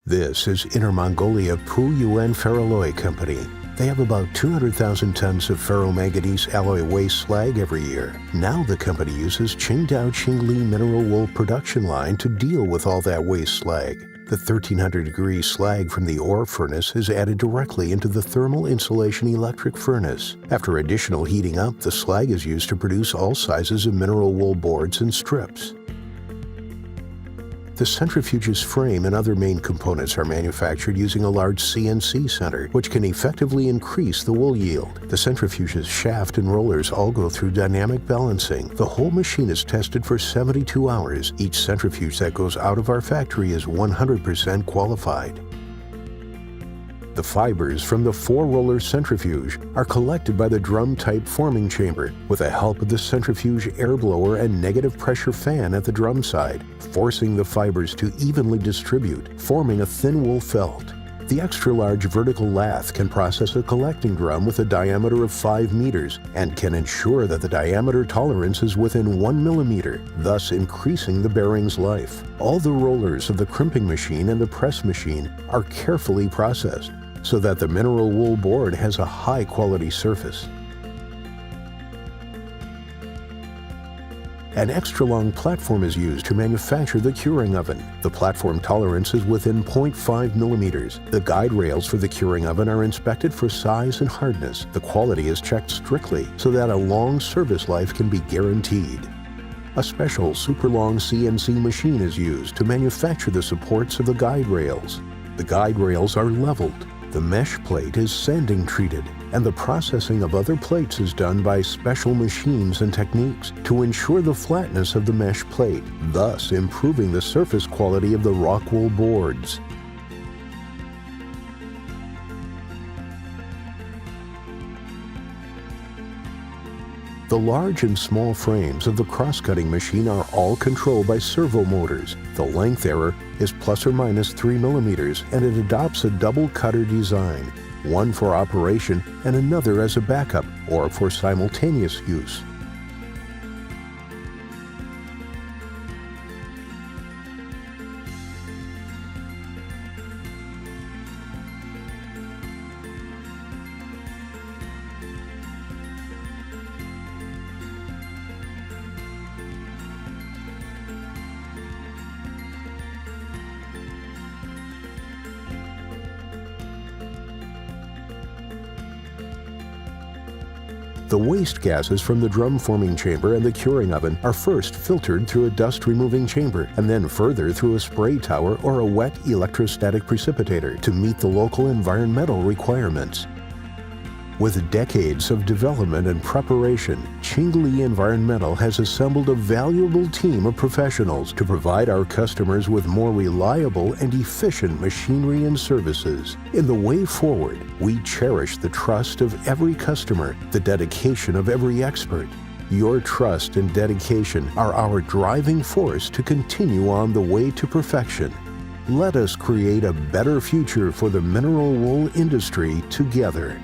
This is Inner Mongolia Puyuan Ferroalloy Company. They have about 200,000 tons of ferromanganese alloy waste slag every year. Now the company uses Qingdao Qingli mineral wool production line to deal with all that waste slag. The 1300-degree slag from the ore furnace is added directly into the thermal insulation electric furnace. After additional heating up, the slag is used to produce all sizes of mineral wool boards and strips. The centrifuge's frame and other main components are manufactured using a large CNC center, which can effectively increase the wool yield. The centrifuge's shaft and rollers all go through dynamic balancing. The whole machine is tested for 72 hours. Each centrifuge that goes out of our factory is 100% qualified. The fibers from the four-roller centrifuge are collected by the drum-type forming chamber with the help of the centrifuge air blower and negative pressure fan at the drum side, forcing the fibers to evenly distribute, forming a thin wool felt. The extra-large vertical lathe can process a collecting drum with a diameter of 5 meters and can ensure that the diameter tolerance is within 1 millimeter, thus increasing the bearing's life. All the rollers of the crimping machine and the press machine are carefully processed, so that the mineral wool board has a high-quality surface. An extra-long platform is used to manufacture the curing oven. The platform tolerance is within 0.5 millimeters. The guide rails for the curing oven are inspected for size and hardness. The quality is checked strictly so that a long service life can be guaranteed. A special super-long CNC machine is used to manufacture the supports of the guide rails. The guide rails are leveled. The mesh plate is sanding treated, and the processing of other plates is done by special machines and techniques to ensure the flatness of the mesh plate, thus improving the surface quality of the rockwool boards. The large and small frames of the cross-cutting machine are all controlled by servo motors. The length error is plus or minus 3 millimeters, and it adopts a double cutter design, one for operation and another as a backup or for simultaneous use. The waste gases from the drum forming chamber and the curing oven are first filtered through a dust removing chamber and then further through a spray tower or a wet electrostatic precipitator to meet the local environmental requirements. With decades of development and preparation, Qingli Environmental has assembled a valuable team of professionals to provide our customers with more reliable and efficient machinery and services. In the way forward, we cherish the trust of every customer, the dedication of every expert. Your trust and dedication are our driving force to continue on the way to perfection. Let us create a better future for the mineral wool industry together.